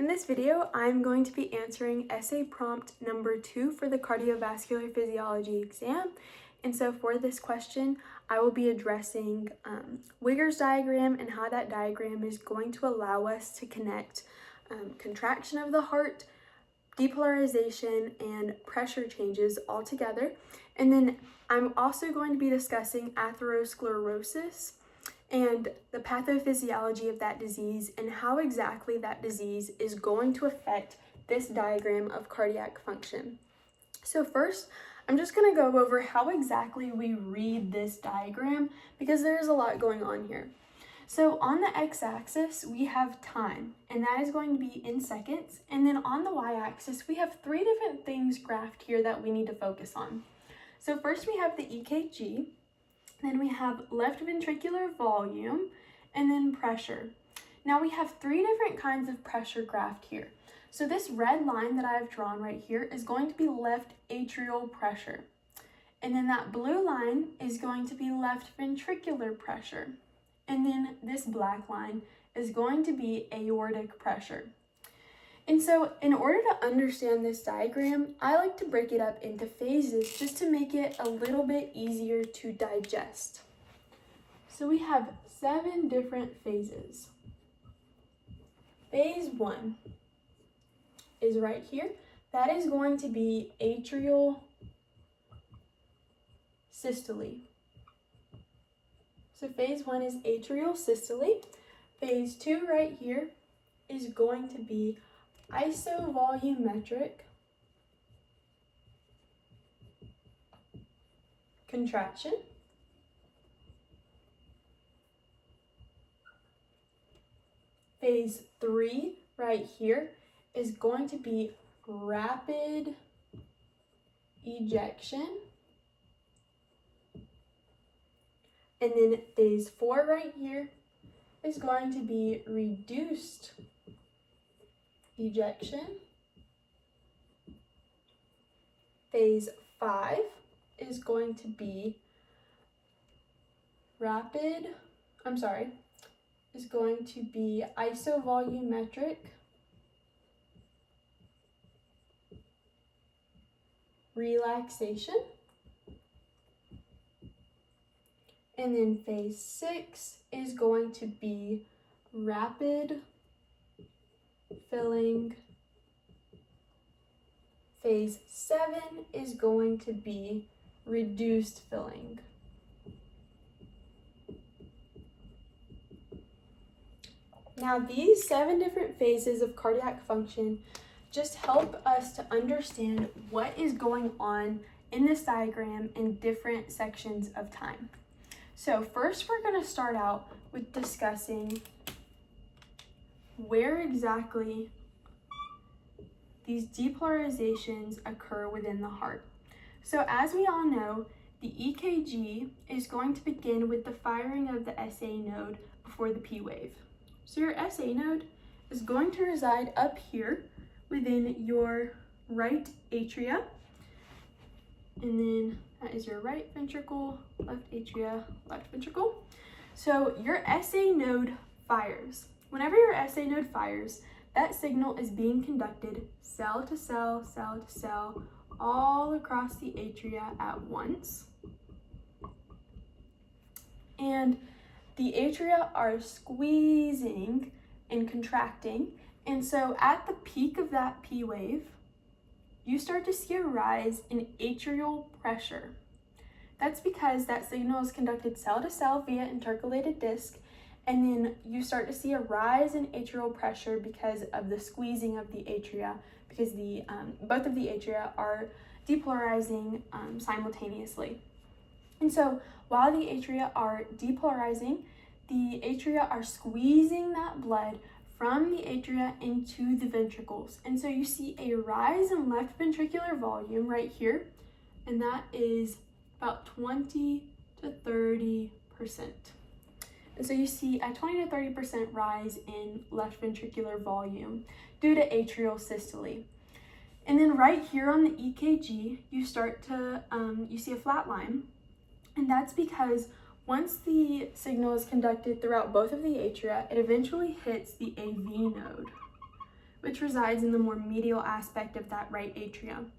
this video, I'm going to be answering essay prompt number 2 for the cardiovascular physiology exam. And so for this question, I will be addressing Wigger's diagram and how that diagram is going to allow us to connect contraction of the heart, depolarization, and pressure changes all together. And then I'm also going to be discussing atherosclerosis and the pathophysiology of that disease and how exactly that disease is going to affect this diagram of cardiac function. So first, I'm just going to go over how exactly we read this diagram because there's a lot going on here. So on the x-axis, we have time, and that is going to be in seconds. And then on the y-axis, we have 3 different things graphed here that we need to focus on. So first we have the EKG, then we have left ventricular volume, and then pressure. Now we have 3 different kinds of pressure graphed here. So this red line that I've drawn right here is going to be left atrial pressure. And then that blue line is going to be left ventricular pressure. And then this black line is going to be aortic pressure. And so in order to understand this diagram, I like to break it up into phases just to make it a little bit easier to digest. So we have 7 different phases. Phase 1 is right here. That is going to be atrial systole. So phase 1 is atrial systole. Phase 2 right here is going to be isovolumetric contraction. Phase 3 right here is going to be rapid ejection. And then phase 4 right here is going to be reduced ejection. Phase 5 is going to be isovolumetric relaxation. And then phase 6 is going to be rapid filling. Phase 7 is going to be reduced filling. Now these 7 different phases of cardiac function just help us to understand what is going on in this diagram in different sections of time. So first we're going to start out with discussing where exactly these depolarizations occur within the heart. So as we all know, the EKG is going to begin with the firing of the SA node before the P wave. So your SA node is going to reside up here within your right atria, and then that is your right ventricle, left atria, left ventricle. So your SA node fires. Whenever your SA node fires, that signal is being conducted cell to cell, cell to cell, all across the atria at once. And the atria are squeezing and contracting. And so at the peak of that P wave, you start to see a rise in atrial pressure. That's because that signal is conducted cell to cell via intercalated disc, and then you start to see a rise in atrial pressure because of the squeezing of the atria, because both of the atria are depolarizing simultaneously. And so while the atria are depolarizing, the atria are squeezing that blood from the atria into the ventricles. And so you see a rise in left ventricular volume right here, and that is about 20 to 30%. And so you see a 20 to 30% rise in left ventricular volume due to atrial systole. And then right here on the EKG, you start to, you see a flat line, and that's because once the signal is conducted throughout both of the atria, it eventually hits the AV node, which resides in the more medial aspect of that right atrium.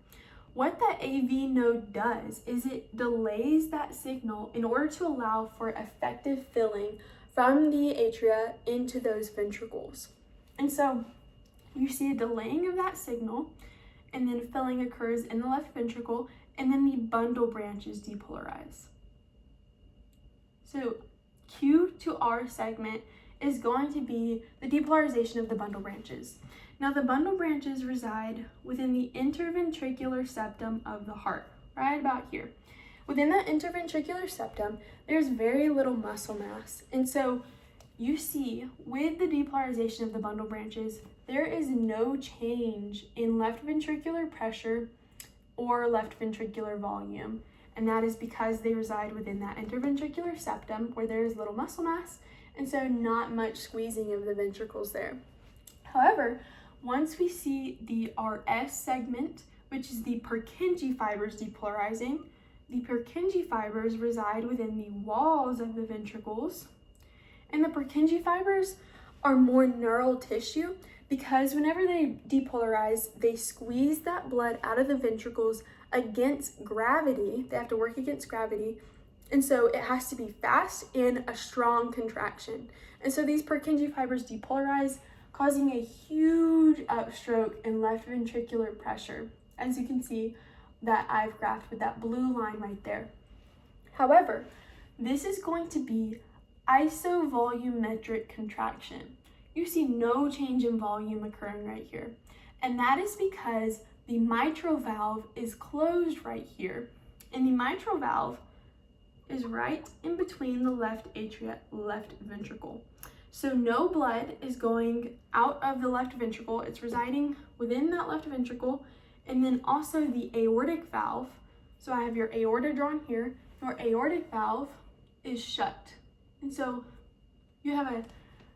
What that AV node does is it delays that signal in order to allow for effective filling from the atria into those ventricles. And so you see a delaying of that signal, and then filling occurs in the left ventricle, and then the bundle branches depolarize. So Q to R segment is going to be the depolarization of the bundle branches. Now the bundle branches reside within the interventricular septum of the heart, right about here. Within that interventricular septum, there's very little muscle mass. And so you see with the depolarization of the bundle branches, there is no change in left ventricular pressure or left ventricular volume. And that is because they reside within that interventricular septum where there is little muscle mass, and so not much squeezing of the ventricles there. However, once we see the RS segment, which is the Purkinje fibers depolarizing, the Purkinje fibers reside within the walls of the ventricles, and the Purkinje fibers are more neural tissue because whenever they depolarize, they squeeze that blood out of the ventricles against gravity. They have to work against gravity, and so it has to be fast and a strong contraction. And so these Purkinje fibers depolarize, causing a huge upstroke in left ventricular pressure, as you can see that I've graphed with that blue line right there. However, this is going to be isovolumetric contraction. You see no change in volume occurring right here, and that is because the mitral valve is closed right here, and the mitral valve is right in between the left atria, left ventricle. So no blood is going out of the left ventricle, it's residing within that left ventricle, and then also the aortic valve. So I have your aorta drawn here, your aortic valve is shut. And so you have a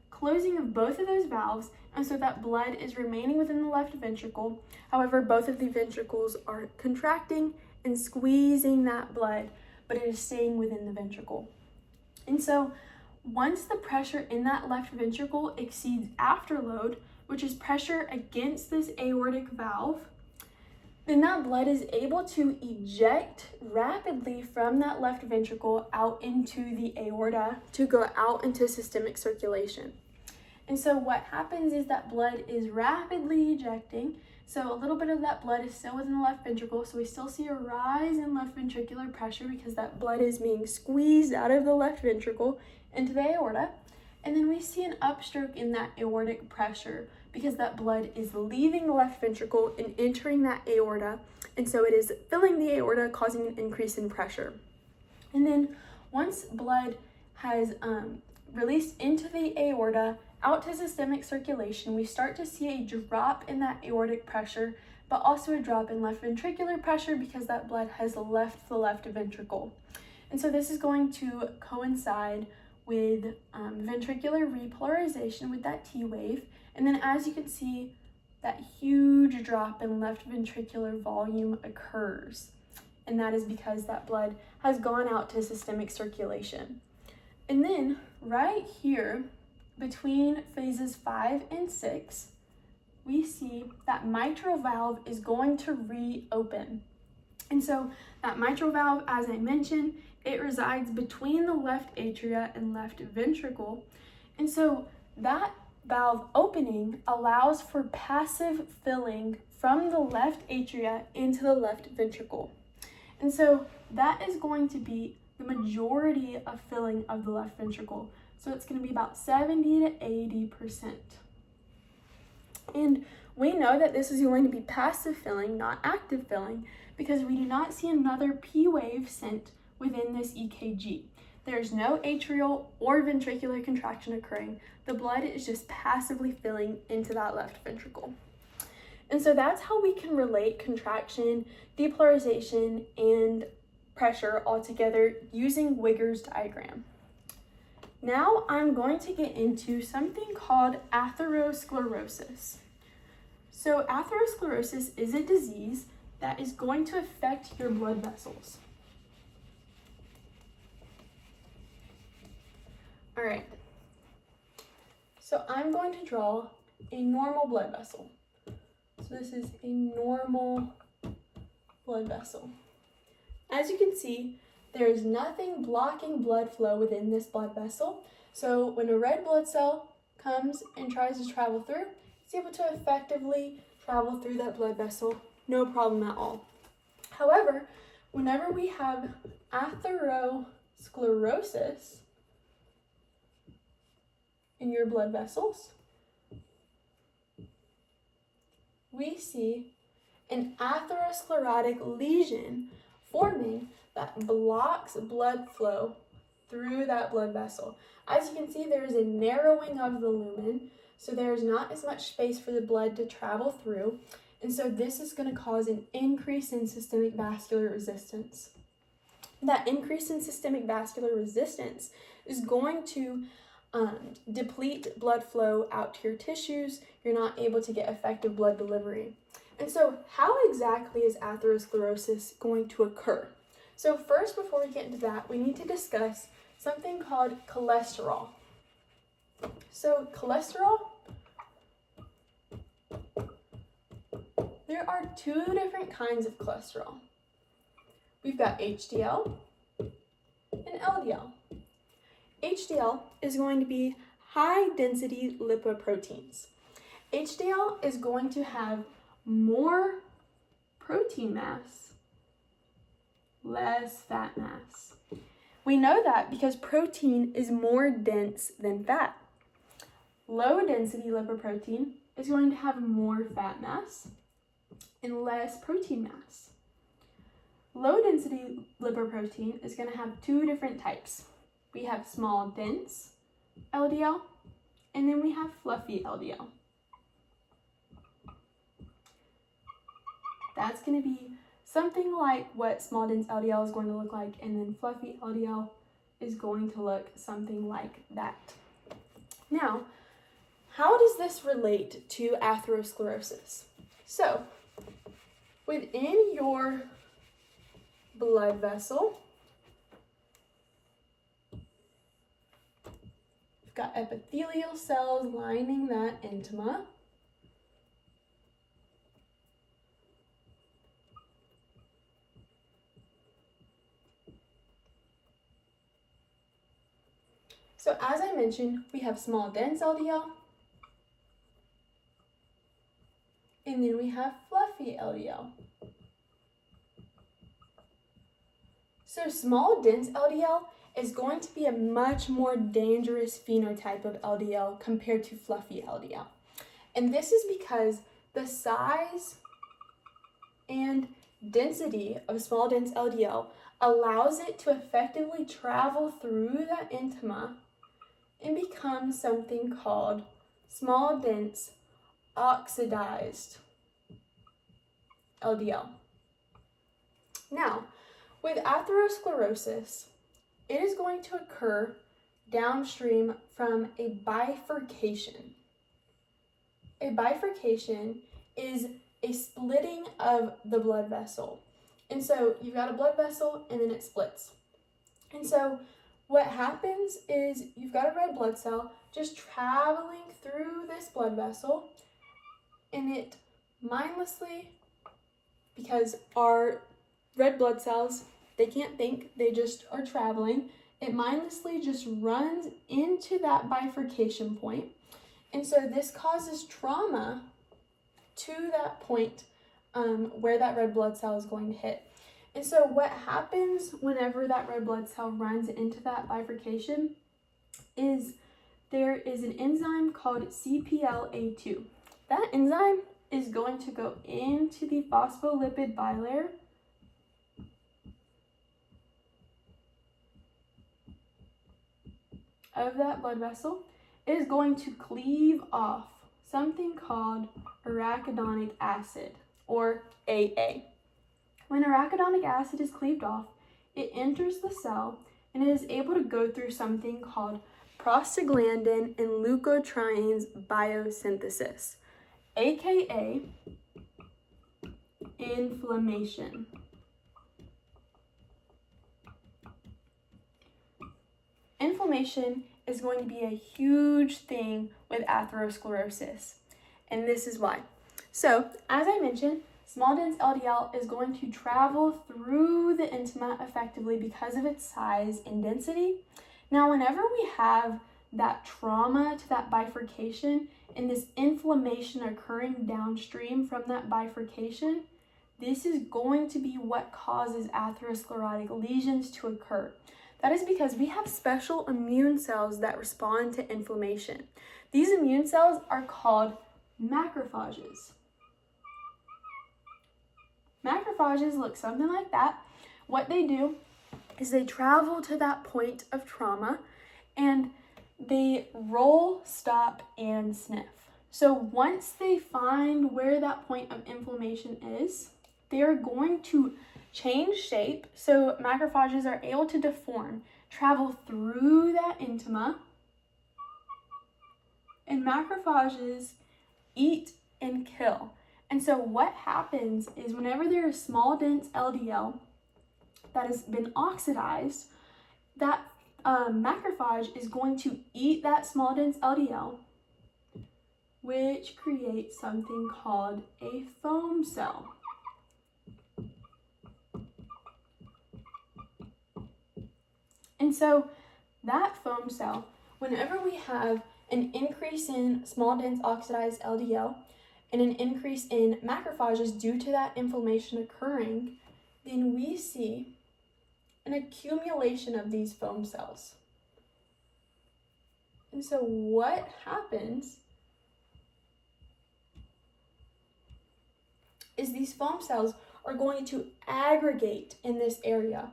closing of both of those valves, and so that blood is remaining within the left ventricle. However, both of the ventricles are contracting and squeezing that blood, but it is staying within the ventricle. And so once the pressure in that left ventricle exceeds afterload, which is pressure against this aortic valve, then that blood is able to eject rapidly from that left ventricle out into the aorta to go out into systemic circulation. And so what happens is that blood is rapidly ejecting. So a little bit of that blood is still within the left ventricle. So we still see a rise in left ventricular pressure because that blood is being squeezed out of the left ventricle into the aorta. And then we see an upstroke in that aortic pressure because that blood is leaving the left ventricle and entering that aorta. And so it is filling the aorta, causing an increase in pressure. And then once blood has released into the aorta, out to systemic circulation, we start to see a drop in that aortic pressure, but also a drop in left ventricular pressure because that blood has left the left ventricle. And so this is going to coincide with ventricular repolarization with that T wave. And then as you can see, that huge drop in left ventricular volume occurs. And that is because that blood has gone out to systemic circulation. And then right here, between phases 5 and 6, we see that mitral valve is going to reopen. And so that mitral valve, as I mentioned, it resides between the left atria and left ventricle. And so that valve opening allows for passive filling from the left atria into the left ventricle. And so that is going to be the majority of filling of the left ventricle. So it's going to be about 70 to 80%. And we know that this is going to be passive filling, not active filling, because we do not see another P wave sent within this EKG. There's no atrial or ventricular contraction occurring. The blood is just passively filling into that left ventricle. And so that's how we can relate contraction, depolarization, and pressure all together using Wigger's diagram. Now I'm going to get into something called atherosclerosis. So atherosclerosis is a disease that is going to affect your blood vessels. All right, so I'm going to draw a normal blood vessel. So this is a normal blood vessel. As you can see, there is nothing blocking blood flow within this blood vessel. So when a red blood cell comes and tries to travel through, it's able to effectively travel through that blood vessel, no problem at all. However, whenever we have atherosclerosis in your blood vessels, we see an atherosclerotic lesion forming that blocks blood flow through that blood vessel. As you can see, there is a narrowing of the lumen, so there is not as much space for the blood to travel through, and so this is going to cause an increase in systemic vascular resistance. That increase in systemic vascular resistance is going to deplete blood flow out to your tissues. You're not able to get effective blood delivery. And so how exactly is atherosclerosis going to occur? So first, before we get into that, we need to discuss something called cholesterol. So cholesterol, there are two different kinds of cholesterol. We've got HDL and LDL. HDL is going to be high density lipoproteins. HDL is going to have more protein mass, less fat mass. We know that because protein is more dense than fat. Low density lipoprotein is going to have more fat mass and less protein mass. Low density lipoprotein is going to have two different types. We have small dense LDL, and then we have fluffy LDL. That's going to be something like what small dense LDL is going to look like, and then fluffy LDL is going to look something like that. Now, how does this relate to atherosclerosis? So, within your blood vessel, you've got epithelial cells lining that intima. So as I mentioned, we have small dense LDL, and then we have fluffy LDL. So small dense LDL is going to be a much more dangerous phenotype of LDL compared to fluffy LDL. And this is because the size and density of small dense LDL allows it to effectively travel through that intima and become something called small dense oxidized LDL. Now, with atherosclerosis, it is going to occur downstream from a bifurcation. A bifurcation is a splitting of the blood vessel. And so you've got a blood vessel and then it splits. And so what happens is you've got a red blood cell just traveling through this blood vessel, and it mindlessly, because our red blood cells, they can't think, they just are traveling, it mindlessly just runs into that bifurcation point. And so this causes trauma to that point where that red blood cell is going to hit. And so what happens whenever that red blood cell runs into that bifurcation is there is an enzyme called CPLA2. That enzyme is going to go into the phospholipid bilayer of that blood vessel. It is going to cleave off something called arachidonic acid, or AA. When arachidonic acid is cleaved off, it enters the cell and it is able to go through something called prostaglandin and leukotrienes biosynthesis, aka inflammation. Inflammation is going to be a huge thing with atherosclerosis. and this is why. So, as I mentioned, small dense LDL is going to travel through the intima effectively because of its size and density. Now, whenever we have that trauma to that bifurcation and this inflammation occurring downstream from that bifurcation, this is going to be what causes atherosclerotic lesions to occur. That is because we have special immune cells that respond to inflammation. These immune cells are called macrophages. Macrophages look something like that. What they do is they travel to that point of trauma and they roll, stop, and sniff. So once they find where that point of inflammation is, they are going to change shape. So macrophages are able to deform, travel through that intima, and macrophages eat and kill. And so what happens is whenever there is small dense LDL that has been oxidized, that macrophage is going to eat that small dense LDL, which creates something called a foam cell. And so that foam cell, whenever we have an increase in small dense oxidized LDL and an increase in macrophages due to that inflammation occurring, then we see an accumulation of these foam cells. And so what happens is these foam cells are going to aggregate in this area,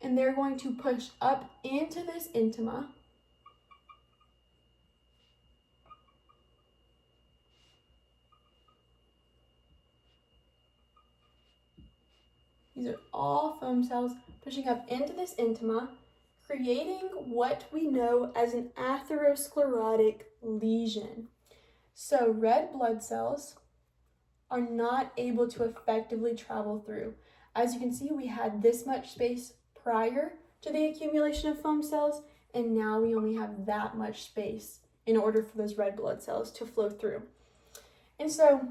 and they're going to push up into this intima, these are all foam cells pushing up into this intima, creating what we know as an atherosclerotic lesion. So red blood cells are not able to effectively travel through. As you can see, we had this much space prior to the accumulation of foam cells, and now we only have that much space in order for those red blood cells to flow through. And so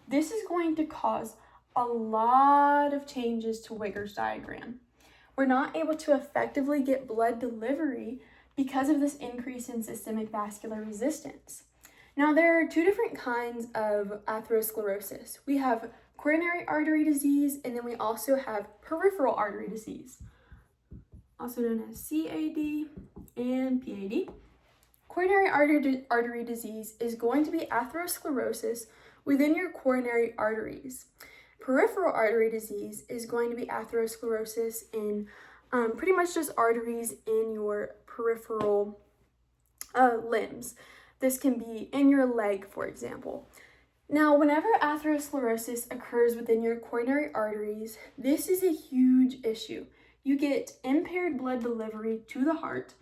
this is going to cause a lot of changes to Wigger's diagram. We're not able to effectively get blood delivery because of this increase in systemic vascular resistance. Now, there are two different kinds of atherosclerosis. We have coronary artery disease, and then we also have peripheral artery disease, also known as CAD and PAD. Coronary artery disease is going to be atherosclerosis within your coronary arteries. Peripheral artery disease is going to be atherosclerosis in pretty much just arteries in your peripheral limbs. This can be in your leg, for example. Now, whenever atherosclerosis occurs within your coronary arteries, this is a huge issue. You get impaired blood delivery to the heart,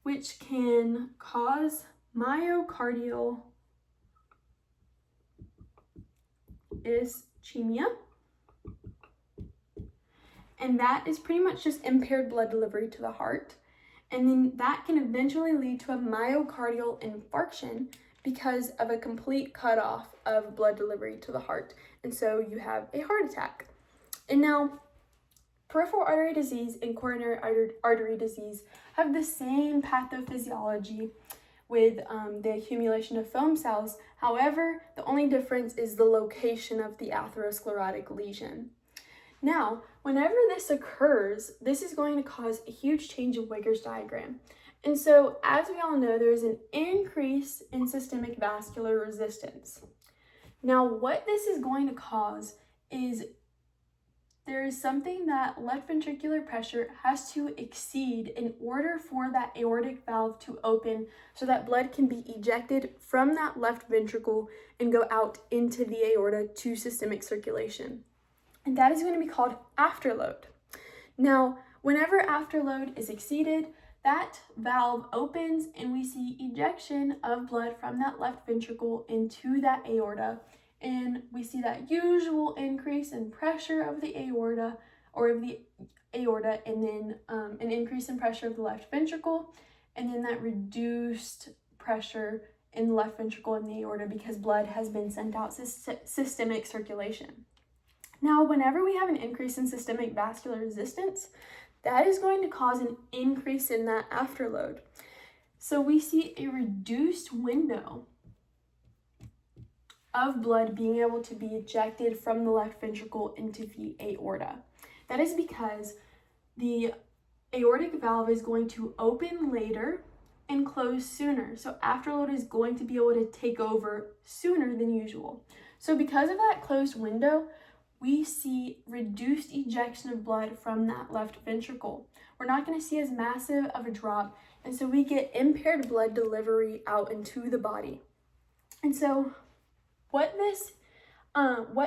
which can cause myocardial ischemia. And that is pretty much just impaired blood delivery to the heart. And then that can eventually lead to a myocardial infarction because of a complete cutoff of blood delivery to the heart. And so you have a heart attack. And now, peripheral artery disease and coronary artery disease have the same pathophysiology with the accumulation of foam cells. However, the only difference is the location of the atherosclerotic lesion. Now, whenever this occurs, this is going to cause a huge change in Wigger's diagram. And so, as we all know, there is an increase in systemic vascular resistance. Now, what this is going to cause is there is something that left ventricular pressure has to exceed in order for that aortic valve to open so that blood can be ejected from that left ventricle and go out into the aorta to systemic circulation. And that is going to be called afterload. Now, whenever afterload is exceeded, that valve opens and we see ejection of blood from that left ventricle into that aorta. And we see that usual increase in pressure of the aorta and then an increase in pressure of the left ventricle, and then that reduced pressure in the left ventricle and the aorta because blood has been sent out systemic circulation. Now, whenever we have an increase in systemic vascular resistance, that is going to cause an increase in that afterload. So we see a reduced window of blood being able to be ejected from the left ventricle into the aorta. That is because the aortic valve is going to open later and close sooner. So afterload is going to be able to take over sooner than usual. So because of that closed window, we see reduced ejection of blood from that left ventricle. We're not going to see as massive of a drop, and so we get impaired blood delivery out into the body. And so what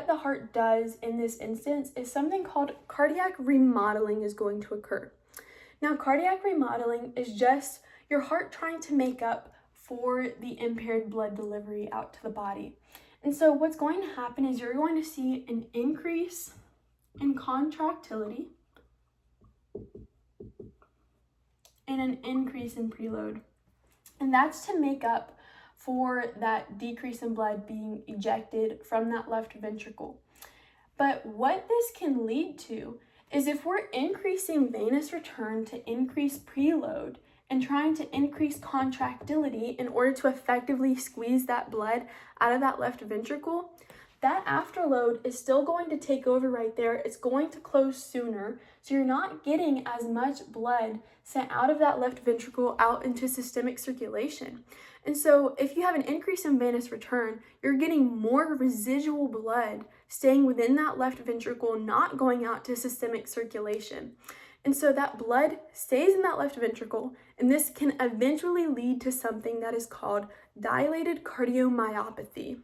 the heart does in this instance is something called cardiac remodeling is going to occur. Now, cardiac remodeling is just your heart trying to make up for the impaired blood delivery out to the body. And so what's going to happen is you're going to see an increase in contractility and an increase in preload. And that's to make up for that decrease in blood being ejected from that left ventricle. But what this can lead to is if we're increasing venous return to increase preload and trying to increase contractility in order to effectively squeeze that blood out of that left ventricle, that afterload is still going to take over right there. It's going to close sooner, so you're not getting as much blood sent out of that left ventricle out into systemic circulation. And so if you have an increase in venous return, you're getting more residual blood staying within that left ventricle, not going out to systemic circulation. And so that blood stays in that left ventricle, and this can eventually lead to something that is called dilated cardiomyopathy,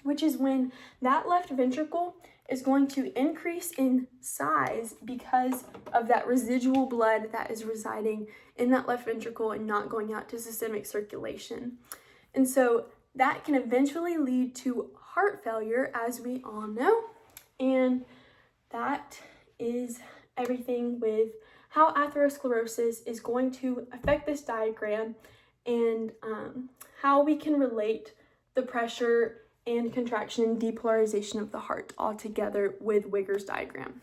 which is when that left ventricle is going to increase in size because of that residual blood that is residing in that left ventricle and not going out to systemic circulation. And so that can eventually lead to heart failure, as we all know. And that is everything with how atherosclerosis is going to affect this diagram and how we can relate the pressure and contraction and depolarization of the heart all together with Wigger's diagram.